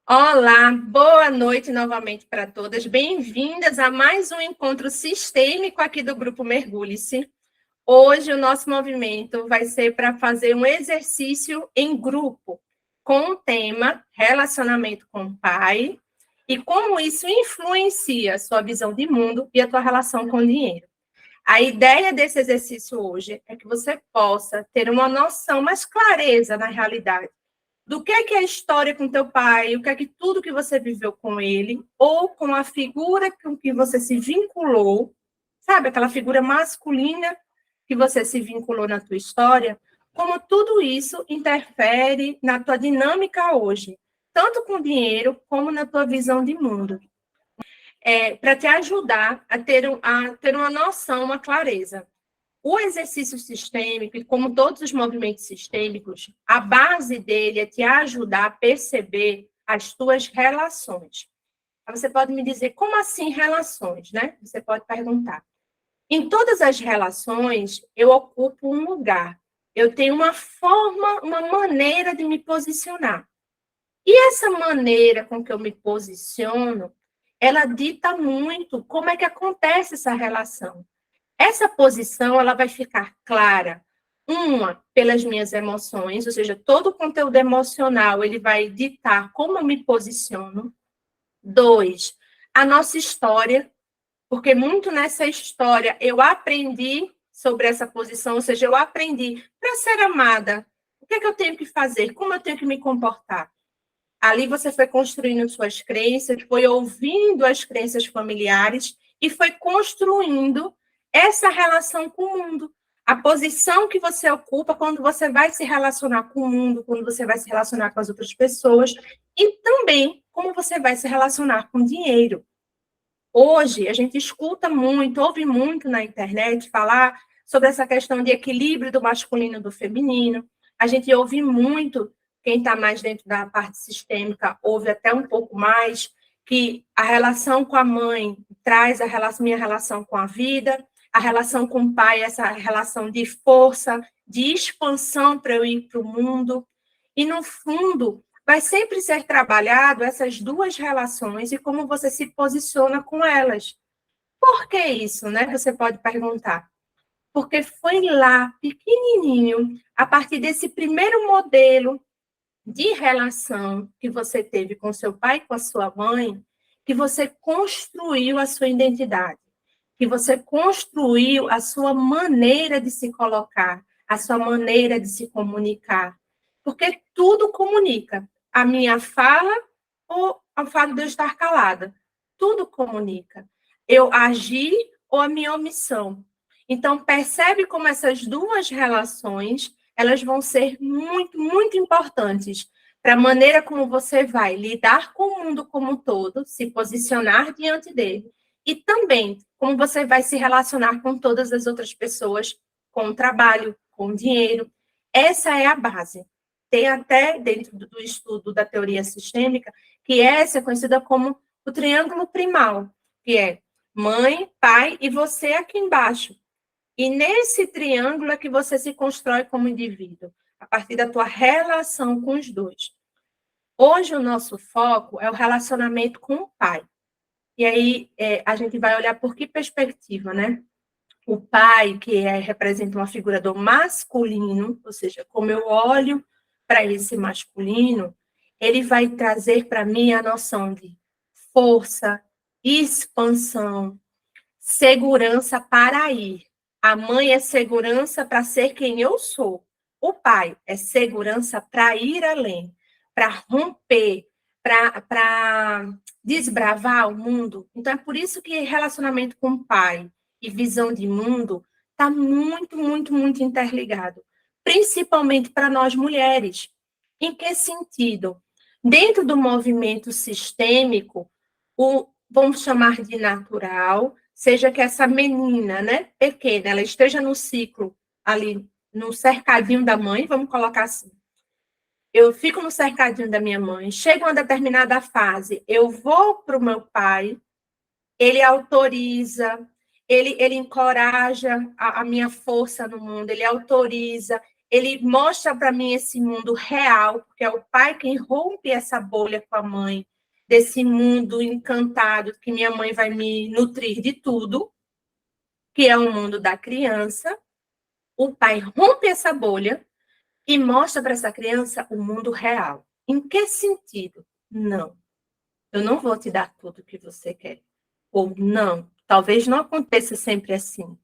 Olá, boa noite novamente para todas. Bem-vindas a mais um encontro sistêmico aqui do Grupo Mergulhe-se. Hoje o nosso movimento vai ser para fazer um exercício em grupo com o tema relacionamento com o pai e como isso influencia a sua visão de mundo e a tua relação com o dinheiro. A ideia desse exercício hoje é que você possa ter uma noção, mais clareza na realidade do que é a história com teu pai, o que é que tudo que você viveu com ele, ou com a figura com que você se vinculou, sabe, aquela figura masculina que você se vinculou na tua história, como tudo isso interfere na tua dinâmica hoje, tanto com dinheiro como na tua visão de mundo. Para te ajudar a ter uma noção, uma clareza. O exercício sistêmico, e como todos os movimentos sistêmicos, a base dele é te ajudar a perceber as tuas relações. Você pode me dizer, como assim relações, né? Você pode perguntar. Em todas as relações, eu ocupo um lugar. Eu tenho uma forma, uma maneira de me posicionar. E essa maneira com que eu me posiciono, ela dita muito como é que acontece essa relação. Essa posição ela vai ficar clara, uma, pelas minhas emoções, ou seja, todo o conteúdo emocional ele vai ditar como eu me posiciono. Dois, a nossa história, porque muito nessa história eu aprendi sobre essa posição, ou seja, eu aprendi para ser amada, o que é que eu tenho que fazer, como eu tenho que me comportar. Ali você foi construindo suas crenças, foi ouvindo as crenças familiares e foi construindo essa relação com o mundo. A posição que você ocupa quando você vai se relacionar com o mundo, quando você vai se relacionar com as outras pessoas e também como você vai se relacionar com o dinheiro. Hoje, a gente escuta muito, ouve muito na internet falar sobre essa questão de equilíbrio do masculino e do feminino. A gente ouve muito, quem está mais dentro da parte sistêmica, ouve até um pouco mais, que a relação com a mãe traz minha relação com a vida, a relação com o pai, essa relação de força, de expansão para eu ir para o mundo. E, no fundo, vai sempre ser trabalhado essas duas relações e como você se posiciona com elas. Por que isso, né? Você pode perguntar. Porque foi lá, pequenininho, a partir desse primeiro modelo de relação que você teve com seu pai e com a sua mãe, que você construiu a sua identidade, que você construiu a sua maneira de se colocar, a sua maneira de se comunicar. Porque tudo comunica. A minha fala ou o fato de eu estar calada. Tudo comunica. Eu agir ou a minha omissão. Então, percebe como essas duas relações, elas vão ser muito, muito importantes para a maneira como você vai lidar com o mundo como um todo, se posicionar diante dele, e também como você vai se relacionar com todas as outras pessoas, com o trabalho, com o dinheiro. Essa é a base. Tem até, dentro do estudo da teoria sistêmica, que essa é conhecida como o triângulo primal, que é mãe, pai e você aqui embaixo. E nesse triângulo é que você se constrói como indivíduo, a partir da tua relação com os dois. Hoje o nosso foco é o relacionamento com o pai. E aí a gente vai olhar por que perspectiva, né? O pai, que representa uma figura do masculino, ou seja, como eu olho para esse masculino, ele vai trazer para mim a noção de força, expansão, segurança para ir. A mãe é segurança para ser quem eu sou. O pai é segurança para ir além, para romper, para desbravar o mundo. Então, é por isso que relacionamento com o pai e visão de mundo está muito, muito, muito interligado. Principalmente para nós mulheres. Em que sentido? Dentro do movimento sistêmico, vamos chamar de natural, seja que essa menina, né, pequena, ela esteja no ciclo ali, no cercadinho da mãe, vamos colocar assim. Eu fico no cercadinho da minha mãe, chega uma determinada fase, eu vou para o meu pai, ele autoriza, ele encoraja a minha força no mundo, ele autoriza, ele mostra para mim esse mundo real, porque é o pai quem rompe essa bolha com a mãe, desse mundo encantado que minha mãe vai me nutrir de tudo, que é o mundo da criança. O pai rompe essa bolha e mostra para essa criança o mundo real. Em que sentido? Não, eu não vou te dar tudo que você quer. Ou não, talvez não aconteça sempre assim.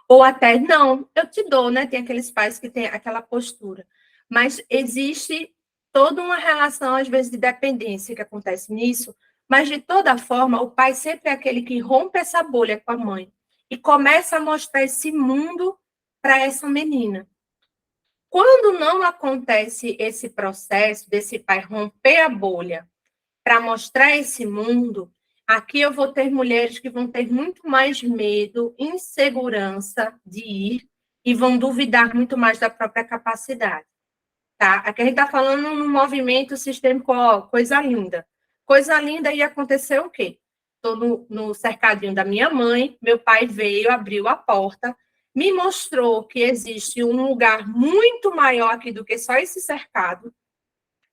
Ou até, não, eu te dou, né? Tem aqueles pais que têm aquela postura. Mas existe toda uma relação, às vezes, de dependência que acontece nisso. Mas, de toda forma, o pai sempre é aquele que rompe essa bolha com a mãe e começa a mostrar esse mundo para essa menina. Quando não acontece esse processo desse pai romper a bolha para mostrar esse mundo, aqui eu vou ter mulheres que vão ter muito mais medo, insegurança de ir e vão duvidar muito mais da própria capacidade. Tá? Aqui a gente está falando num movimento sistêmico, ó, coisa linda. Coisa linda, e aconteceu o quê? Estou no cercadinho da minha mãe, meu pai veio, abriu a porta, me mostrou que existe um lugar muito maior aqui do que só esse cercado,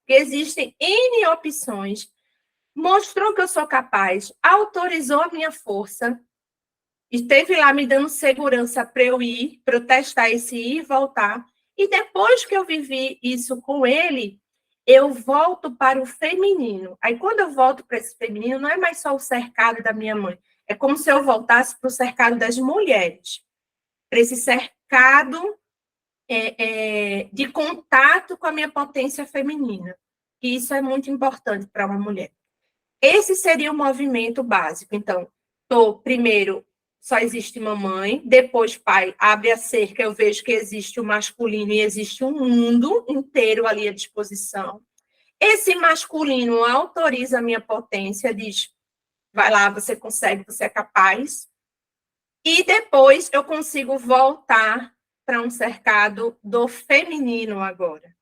que existem N opções, mostrou que eu sou capaz, autorizou a minha força, esteve lá me dando segurança para eu ir, para eu testar esse ir e voltar. E depois que eu vivi isso com ele, eu volto para o feminino. Aí, quando eu volto para esse feminino, não é mais só o cercado da minha mãe, é como se eu voltasse para o cercado das mulheres, para esse cercado de contato com a minha potência feminina. E isso é muito importante para uma mulher. Esse seria o movimento básico. Então, primeiro, só existe mamãe, depois pai, abre a cerca, eu vejo que existe o masculino e existe um mundo inteiro ali à disposição. Esse masculino autoriza a minha potência, diz, vai lá, você consegue, você é capaz. E depois eu consigo voltar para um cercado do feminino agora,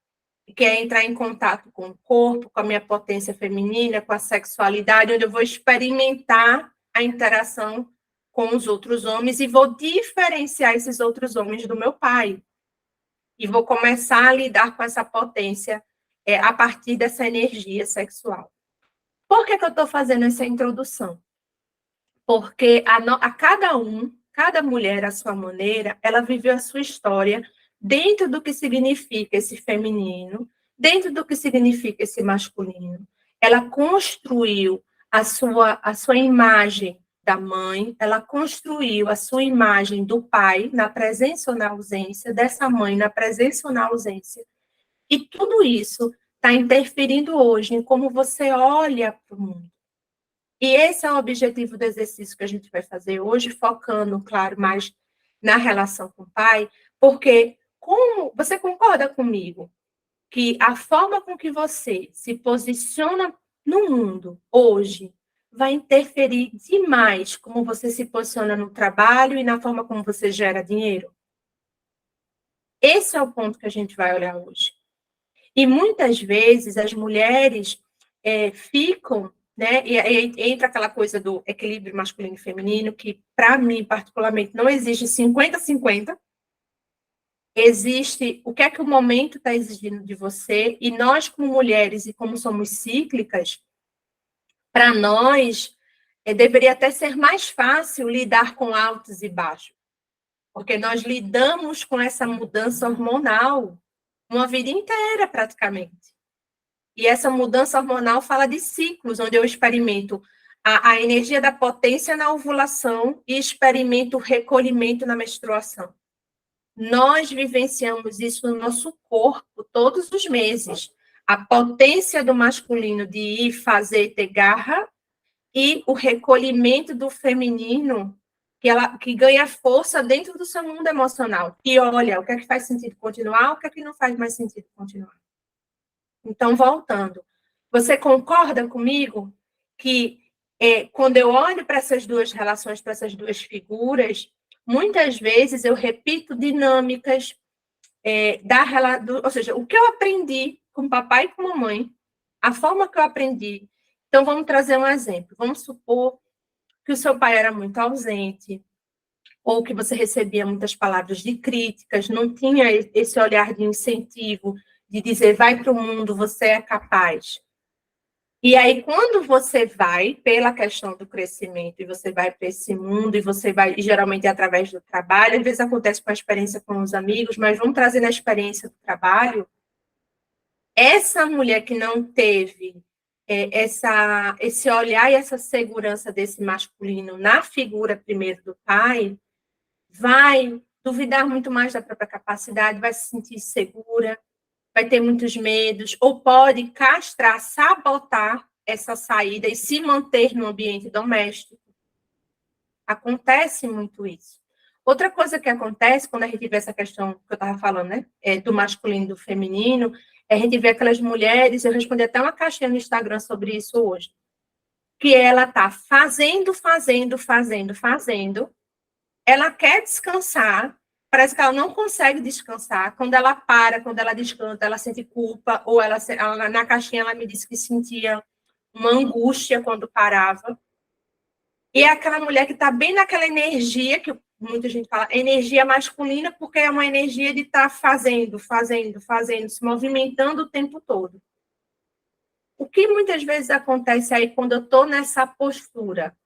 que é entrar em contato com o corpo, com a minha potência feminina, com a sexualidade, onde eu vou experimentar a interação com os outros homens e vou diferenciar esses outros homens do meu pai. E vou começar a lidar com essa potência a partir dessa energia sexual. Por que eu estou fazendo essa introdução? Porque a cada mulher, à sua maneira, ela viveu a sua história dentro do que significa esse feminino, dentro do que significa esse masculino. Ela construiu a sua imagem da mãe, ela construiu a sua imagem do pai na presença ou na ausência, dessa mãe na presença ou na ausência. E tudo isso está interferindo hoje em como você olha para o mundo. E esse é o objetivo do exercício que a gente vai fazer hoje, focando, claro, mais na relação com o pai, porque como você concorda comigo que a forma com que você se posiciona no mundo hoje vai interferir demais como você se posiciona no trabalho e na forma como você gera dinheiro? Esse é o ponto que a gente vai olhar hoje. E muitas vezes as mulheres ficam, né? E entra aquela coisa do equilíbrio masculino e feminino, que, para mim, particularmente, não existe 50-50. Existe o que é que o momento está exigindo de você, e nós, como mulheres, e como somos cíclicas, para nós, deveria até ser mais fácil lidar com altos e baixos, porque nós lidamos com essa mudança hormonal uma vida inteira, praticamente. E essa mudança hormonal fala de ciclos, onde eu experimento a energia da potência na ovulação e experimento o recolhimento na menstruação. Nós vivenciamos isso no nosso corpo todos os meses. A potência do masculino de ir, fazer, ter garra, e o recolhimento do feminino, que ganha força dentro do seu mundo emocional. E olha, o que é que faz sentido continuar, o que é que não faz mais sentido continuar. Então, voltando, você concorda comigo que quando eu olho para essas duas relações, para essas duas figuras, muitas vezes eu repito dinâmicas ou seja, o que eu aprendi com papai e com mamãe, a forma que eu aprendi. Então, vamos trazer um exemplo. Vamos supor que o seu pai era muito ausente, ou que você recebia muitas palavras de críticas, não tinha esse olhar de incentivo, de dizer, vai para o mundo, você é capaz. E aí, quando você vai, pela questão do crescimento, e você vai para esse mundo, e você vai, e geralmente é através do trabalho, às vezes acontece com a experiência com os amigos, mas vamos trazer na experiência do trabalho, essa mulher que não teve esse olhar e essa segurança desse masculino na figura primeiro do pai, vai duvidar muito mais da própria capacidade, vai se sentir insegura, vai ter muitos medos, ou pode castrar, sabotar essa saída e se manter no ambiente doméstico. Acontece muito isso. Outra coisa que acontece quando a gente vê essa questão que eu estava falando, né, do masculino e do feminino, a gente vê aquelas mulheres, eu respondi até uma caixinha no Instagram sobre isso hoje, que ela está fazendo, ela quer descansar, parece que ela não consegue descansar. Quando ela para, quando ela descansa, ela sente culpa, ou ela na caixinha ela me disse que sentia uma angústia quando parava. E é aquela mulher que está bem naquela energia, que muita gente fala, energia masculina, porque é uma energia de estar fazendo, se movimentando o tempo todo. O que muitas vezes acontece aí quando eu estou nessa postura?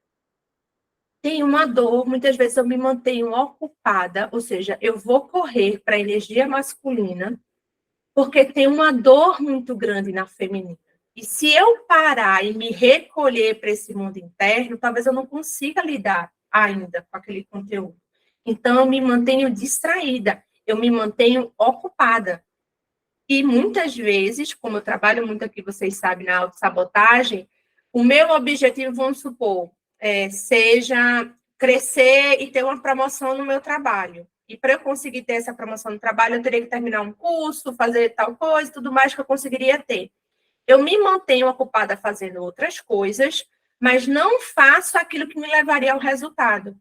Tem uma dor, muitas vezes eu me mantenho ocupada, ou seja, eu vou correr para a energia masculina, porque tem uma dor muito grande na feminina. E se eu parar e me recolher para esse mundo interno, talvez eu não consiga lidar ainda com aquele conteúdo. Então, eu me mantenho distraída, eu me mantenho ocupada. E muitas vezes, como eu trabalho muito aqui, vocês sabem, na autossabotagem, o meu objetivo, vamos supor, seja crescer e ter uma promoção no meu trabalho. E para eu conseguir ter essa promoção no trabalho, eu teria que terminar um curso, fazer tal coisa, tudo mais que eu conseguiria ter. Eu me mantenho ocupada fazendo outras coisas, mas não faço aquilo que me levaria ao resultado.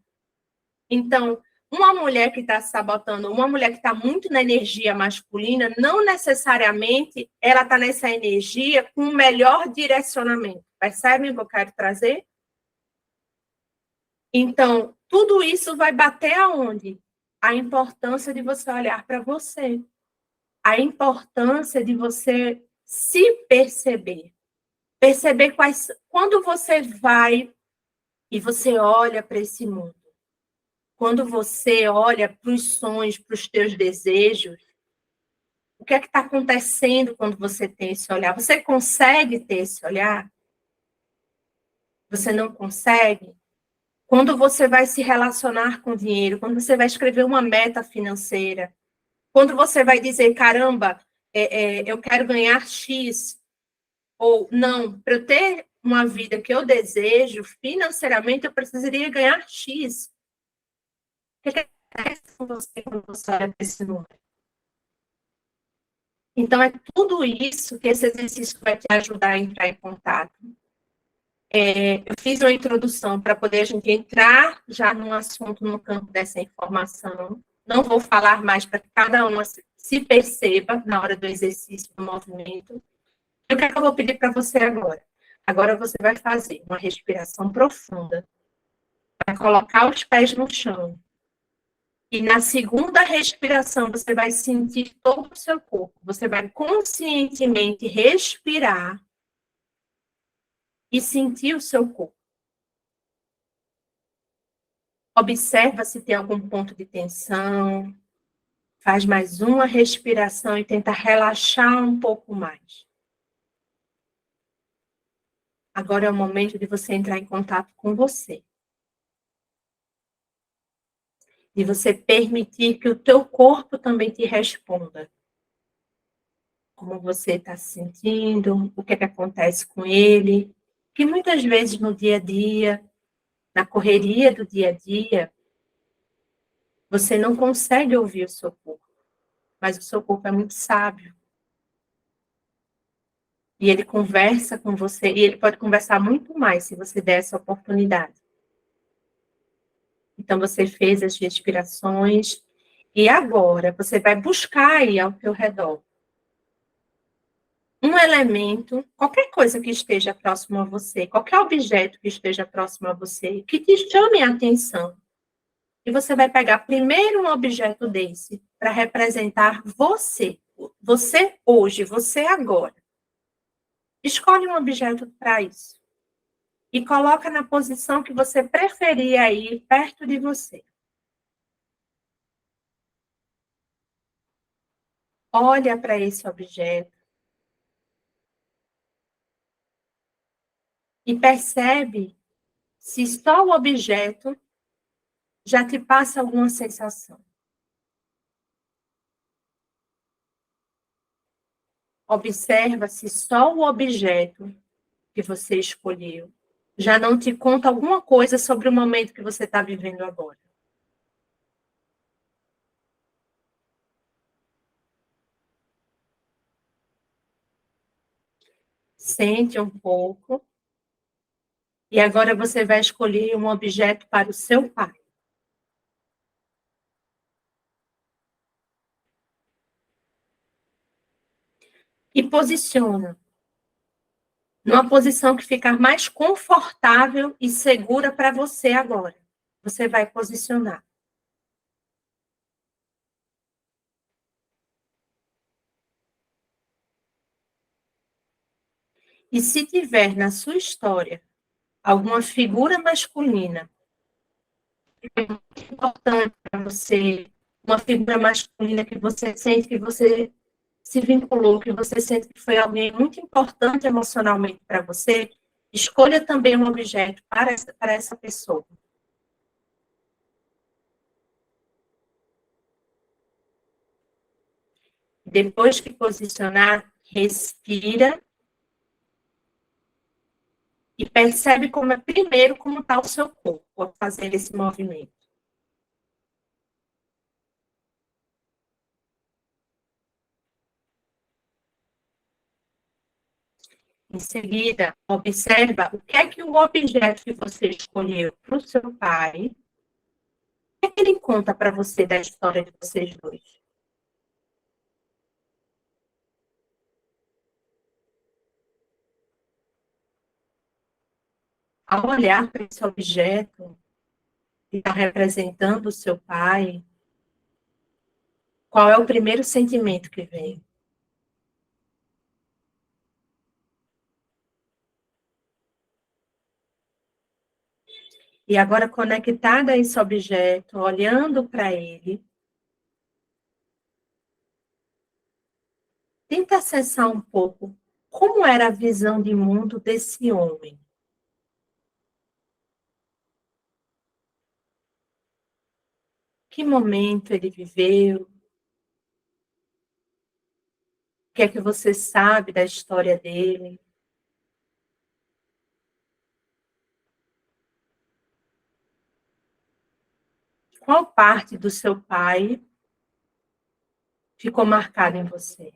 Então, uma mulher que está se sabotando, uma mulher que está muito na energia masculina, não necessariamente ela está nessa energia com o melhor direcionamento. Percebem o que eu quero trazer? Então, tudo isso vai bater aonde? A importância de você olhar para você. A importância de você se perceber. Perceber quais... Quando você vai e você olha para esse mundo, quando você olha para os sonhos, para os teus desejos, o que é que está acontecendo quando você tem esse olhar? Você consegue ter esse olhar? Você não consegue? Quando você vai se relacionar com o dinheiro, quando você vai escrever uma meta financeira, quando você vai dizer, caramba, eu quero ganhar X, ou não, para eu ter uma vida que eu desejo, financeiramente, eu precisaria ganhar X. O que acontece com você quando você olha para esse número? Então, é tudo isso que esse exercício vai te ajudar a entrar em contato. Eu fiz uma introdução para poder a gente entrar já num assunto, no campo dessa informação. Não vou falar mais para que cada uma se perceba na hora do exercício, do movimento. E o que é que eu vou pedir para você agora? Agora você vai fazer uma respiração profunda, vai colocar os pés no chão. E na segunda respiração, você vai sentir todo o seu corpo. Você vai conscientemente respirar e sentir o seu corpo. Observa se tem algum ponto de tensão. Faz mais uma respiração e tenta relaxar um pouco mais. Agora é o momento de você entrar em contato com você. De você permitir que o teu corpo também te responda. Como você está se sentindo, o que é que acontece com ele. Que muitas vezes no dia a dia, na correria do dia a dia, você não consegue ouvir o seu corpo. Mas o seu corpo é muito sábio. E ele conversa com você, e ele pode conversar muito mais se você der essa oportunidade. Então, você fez as respirações, e agora você vai buscar aí ao teu redor um elemento, qualquer coisa que esteja próximo a você, qualquer objeto que esteja próximo a você, que te chame a atenção. E você vai pegar primeiro um objeto desse para representar você. Você hoje, você agora. Escolhe um objeto para isso. E coloca na posição que você preferir aí, perto de você. Olha para esse objeto. E percebe se só o objeto já te passa alguma sensação. Observa se só o objeto que você escolheu já não te conta alguma coisa sobre o momento que você está vivendo agora. Sente um pouco. E agora você vai escolher um objeto para o seu pai. E posiciona numa posição que ficar mais confortável e segura para você agora. Você vai posicionar. E se tiver na sua história alguma figura masculina importante para você, uma figura masculina que você sente que você se vinculou, que você sente que foi alguém muito importante emocionalmente para você, escolha também um objeto para essa pessoa. Depois que posicionar, respira e percebe primeiro como está o seu corpo ao fazer esse movimento. Em seguida, observa o que é que o objeto que você escolheu para o seu pai, o que é que ele conta para você da história de vocês dois. Ao olhar para esse objeto que está representando o seu pai, qual é o primeiro sentimento que vem? E agora, conectada a esse objeto, olhando para ele, tenta acessar um pouco como era a visão de mundo desse homem. Que momento ele viveu? O que é que você sabe da história dele? Qual parte do seu pai ficou marcada em você?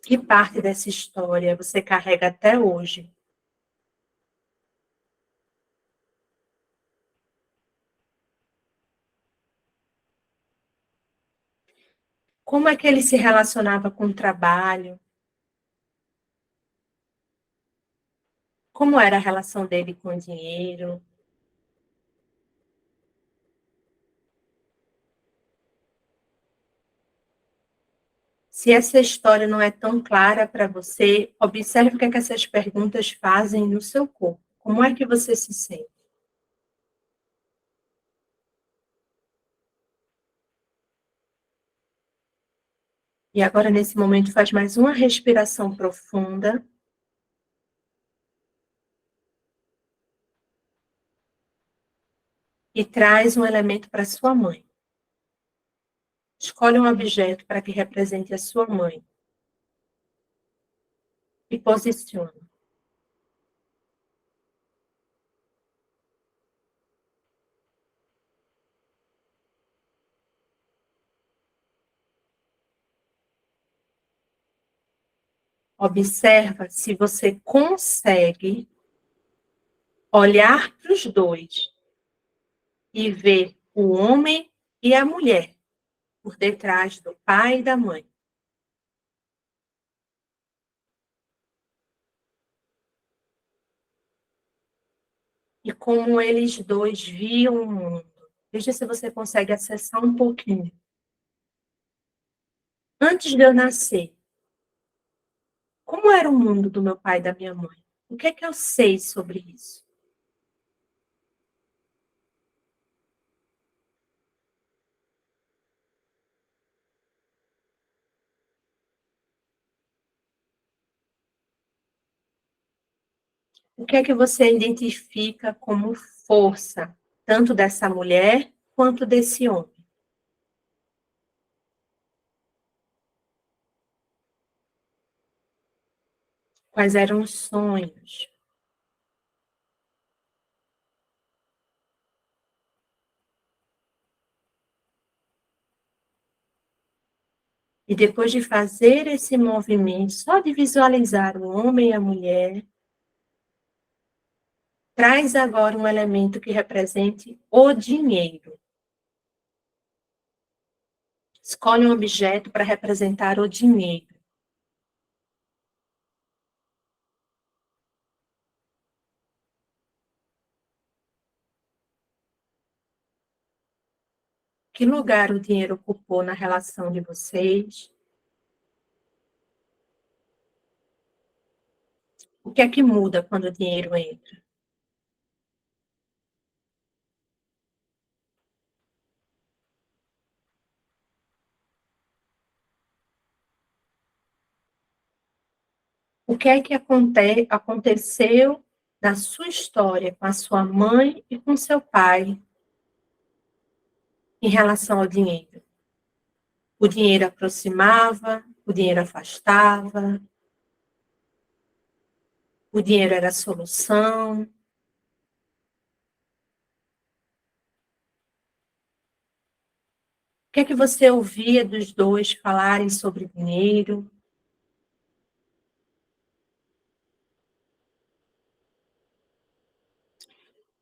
Que parte dessa história você carrega até hoje? Como é que ele se relacionava com o trabalho? Como era a relação dele com o dinheiro? Se essa história não é tão clara para você, observe o que é que essas perguntas fazem no seu corpo. Como é que você se sente? E agora, nesse momento, faz mais uma respiração profunda. E traz um elemento para sua mãe. Escolhe um objeto para que represente a sua mãe. E posiciona. Observa se você consegue olhar para os dois e ver o homem e a mulher por detrás do pai e da mãe. como eles dois viam o mundo. Veja se você consegue acessar um pouquinho. Antes de eu nascer, como era o mundo do meu pai e da minha mãe? O que é que eu sei sobre isso? O que é que você identifica como força, tanto dessa mulher quanto desse homem? Quais eram os sonhos? E depois de fazer esse movimento, só de visualizar o homem e a mulher, traz agora um elemento que represente o dinheiro. Escolhe um objeto para representar o dinheiro. Que lugar o dinheiro ocupou na relação de vocês? O que é que muda quando o dinheiro entra? O que é que aconteceu na sua história com a sua mãe e com seu pai em relação ao dinheiro? O dinheiro aproximava, o dinheiro afastava, o dinheiro era a solução. O que é que você ouvia dos dois falarem sobre dinheiro?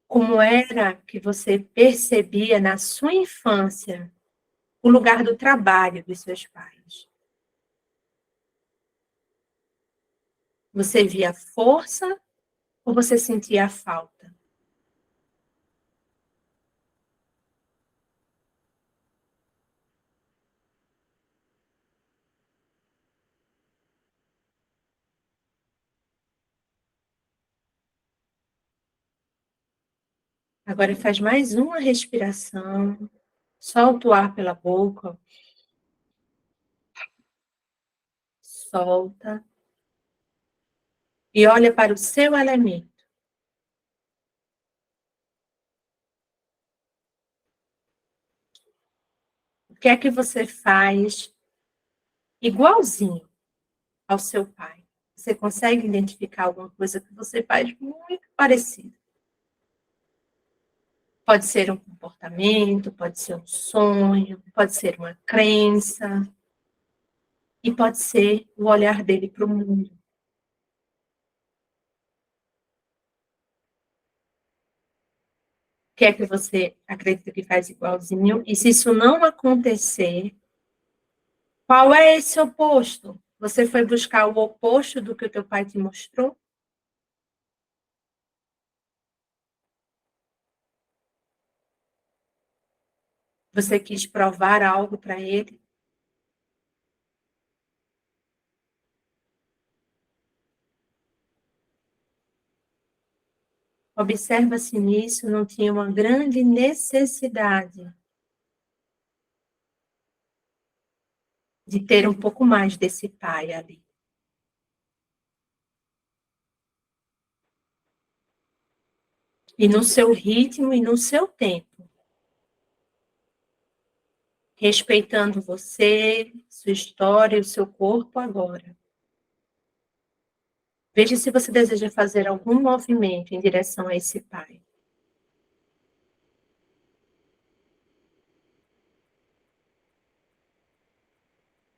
Como era que você percebia na sua infância o lugar do trabalho dos seus pais? Você via força ou você sentia a falta? Agora faz mais uma respiração, solta o ar pela boca, solta e olha para o seu elemento. O que é que você faz igualzinho ao seu pai? Você consegue identificar alguma coisa que você faz muito parecida? Pode ser um comportamento, pode ser um sonho, pode ser uma crença, e pode ser o olhar dele para o mundo. O que é que você acredita que faz igualzinho? E se isso não acontecer, qual é esse oposto? Você foi buscar o oposto do que o teu pai te mostrou? Você quis provar algo para ele? Observa se nisso não tinha uma grande necessidade de ter um pouco mais desse pai ali. E no seu ritmo e no seu tempo. Respeitando você, sua história e o seu corpo agora. Veja se você deseja fazer algum movimento em direção a esse pai.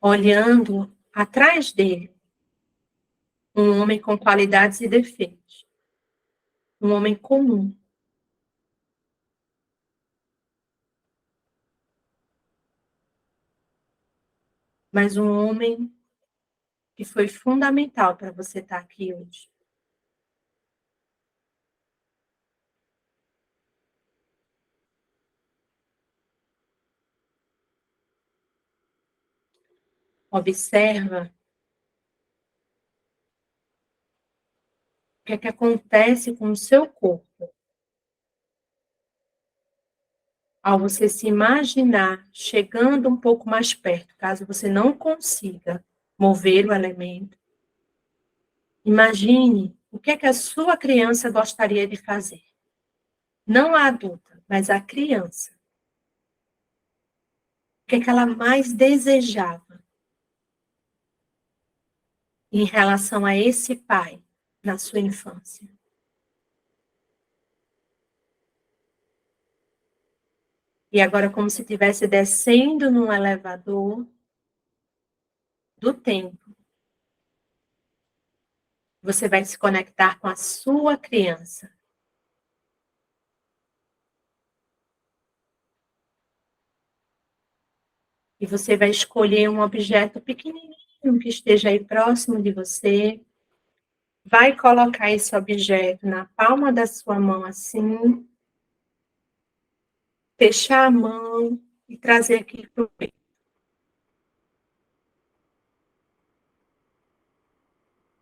Olhando atrás dele, um homem com qualidades e defeitos. Um homem comum. Mas um homem que foi fundamental para você estar aqui hoje. Observa o que é que acontece com o seu corpo ao você se imaginar chegando um pouco mais perto, caso você não consiga mover o elemento. Imagine o que é que a sua criança gostaria de fazer. Não a adulta, mas a criança. O que é que ela mais desejava em relação a esse pai na sua infância? E agora, como se estivesse descendo num elevador do tempo, você vai se conectar com a sua criança. E você vai escolher um objeto pequenininho que esteja aí próximo de você. Vai colocar esse objeto na palma da sua mão assim, fechar a mão e trazer aqui para o peito.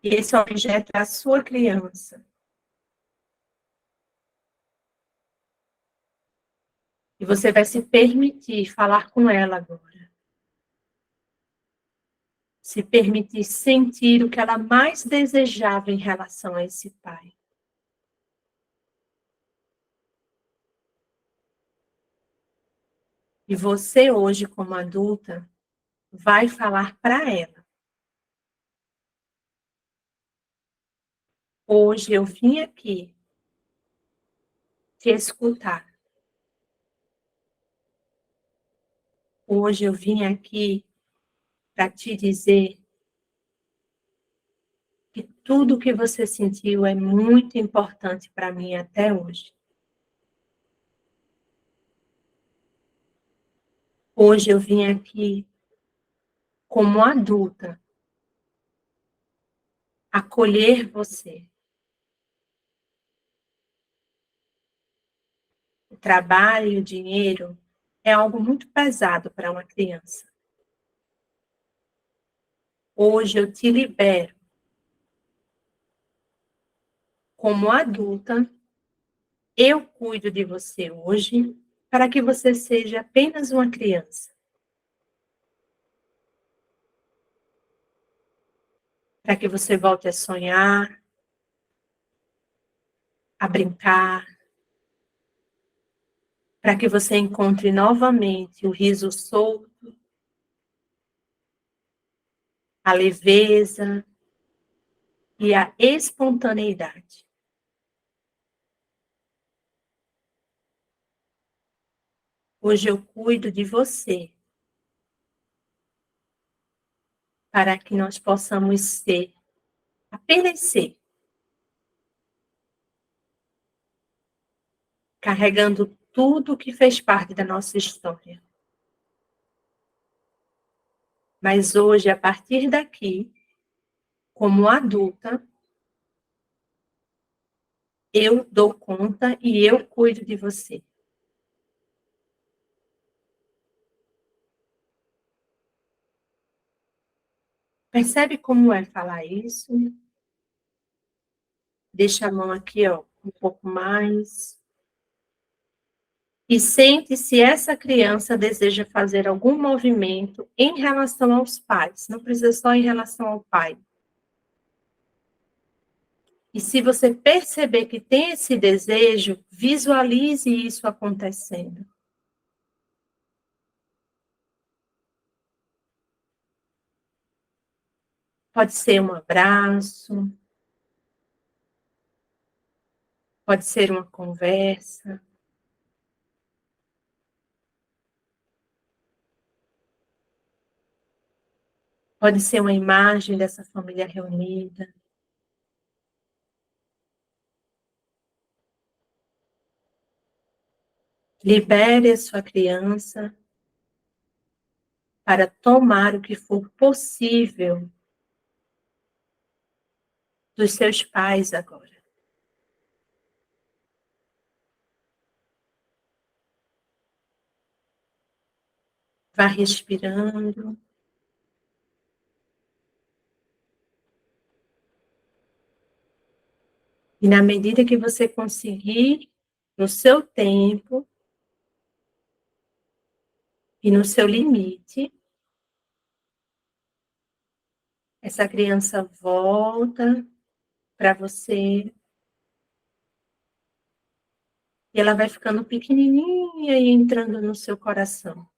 E esse objeto é a sua criança. E você vai se permitir falar com ela agora. Se permitir sentir o que ela mais desejava em relação a esse pai. E você hoje, como adulta, vai falar para ela. Hoje eu vim aqui te escutar. Hoje eu vim aqui para te dizer que tudo o que você sentiu é muito importante para mim até hoje. Hoje eu vim aqui, como adulta, acolher você. O trabalho e o dinheiro é algo muito pesado para uma criança. Hoje eu te libero. Como adulta, eu cuido de você hoje para que você seja apenas uma criança. Para que você volte a sonhar, a brincar, para que você encontre novamente o riso solto, a leveza e a espontaneidade. Hoje eu cuido de você para que nós possamos ser, apenas ser, carregando tudo o que fez parte da nossa história. Mas hoje, a partir daqui, como adulta, eu dou conta e eu cuido de você. Percebe como é falar isso? Deixa a mão aqui, ó, um pouco mais. E sente se essa criança deseja fazer algum movimento em relação aos pais. Não precisa só em relação ao pai. E se você perceber que tem esse desejo, visualize isso acontecendo. Pode ser um abraço, pode ser uma conversa, pode ser uma imagem dessa família reunida. Libere a sua criança para tomar o que for possível dos seus pais agora. Vá respirando. E na medida que você conseguir, no seu tempo e no seu limite, essa criança volta para você e ela vai ficando pequenininha e entrando no seu coração.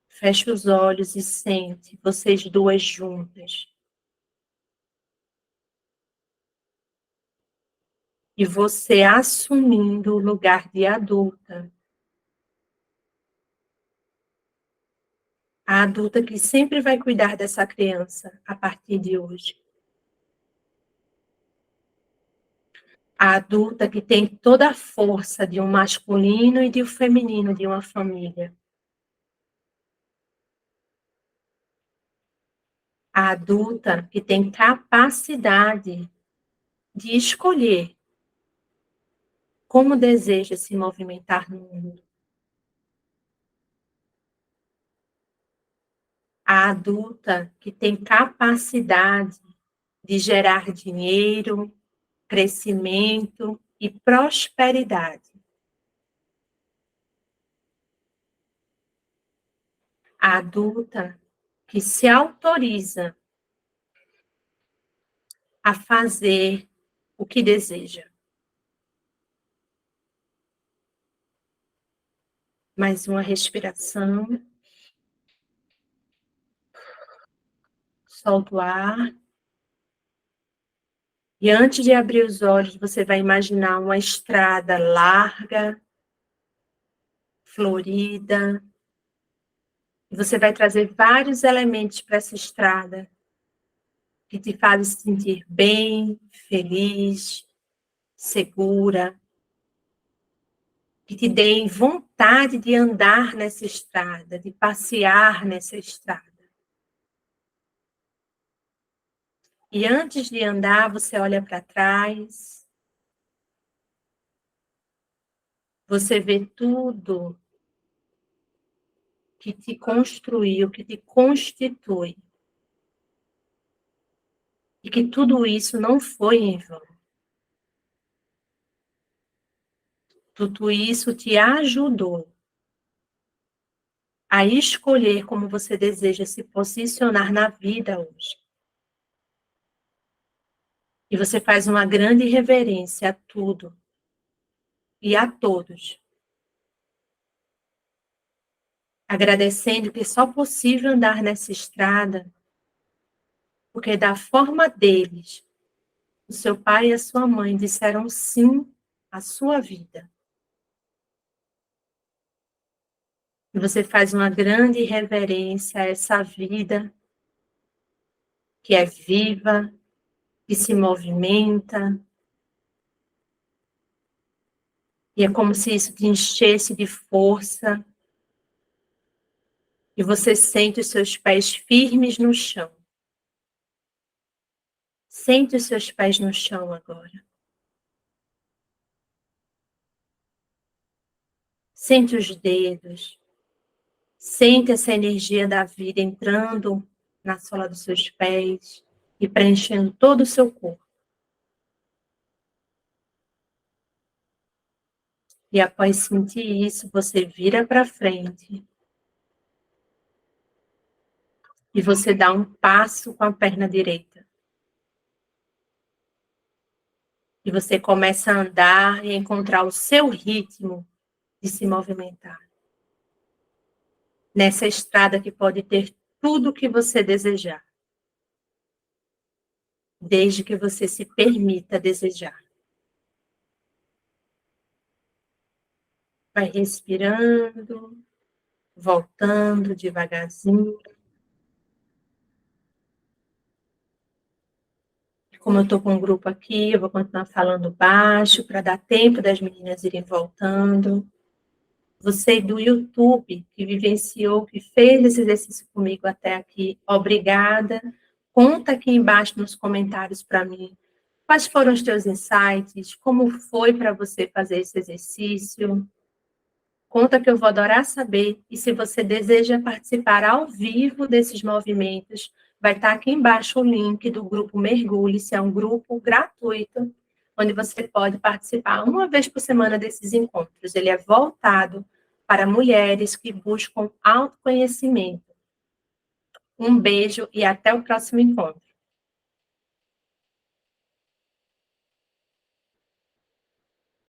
Feche os olhos e sente vocês duas juntas. E você assumindo o lugar de adulta. A adulta que sempre vai cuidar dessa criança a partir de hoje. A adulta que tem toda a força de um masculino e de um feminino de uma família. A adulta que tem capacidade de escolher como deseja se movimentar no mundo. A adulta que tem capacidade de gerar dinheiro, crescimento e prosperidade. A adulta que se autoriza a fazer o que deseja. Mais uma respiração. Solta o ar. E antes de abrir os olhos, você vai imaginar uma estrada larga, florida. E você vai trazer vários elementos para essa estrada que te fazem se sentir bem, feliz, segura, que te deem vontade de andar nessa estrada, de passear nessa estrada. E antes de andar, você olha para trás, você vê tudo que te construiu, que te constitui. E que tudo isso não foi em vão. Tudo isso te ajudou a escolher como você deseja se posicionar na vida hoje. E você faz uma grande reverência a tudo e a todos, agradecendo que é só possível andar nessa estrada, porque da forma deles, o seu pai e a sua mãe disseram sim à sua vida. E você faz uma grande reverência a essa vida que é viva, que se movimenta. E é como se isso te enchesse de força. E você sente os seus pés firmes no chão. Sente os seus pés no chão agora. Sente os dedos. Sente essa energia da vida entrando na sola dos seus pés e preenchendo todo o seu corpo. E após sentir isso, você vira para frente. E você dá um passo com a perna direita. E você começa a andar e encontrar o seu ritmo de se movimentar. Nessa estrada que pode ter tudo o que você desejar. Desde que você se permita desejar. Vai respirando, voltando devagarzinho. Como eu estou com um grupo aqui, eu vou continuar falando baixo para dar tempo das meninas irem voltando. Você do YouTube, que vivenciou, que fez esse exercício comigo até aqui, obrigada. Conta aqui embaixo nos comentários para mim quais foram os teus insights, como foi para você fazer esse exercício. Conta que eu vou adorar saber. E se você deseja participar ao vivo desses movimentos, vai estar aqui embaixo o link do grupo Mergulhe-se, é um grupo gratuito, onde você pode participar uma vez por semana desses encontros. Ele é voltado para mulheres que buscam autoconhecimento. Um beijo e até o próximo encontro.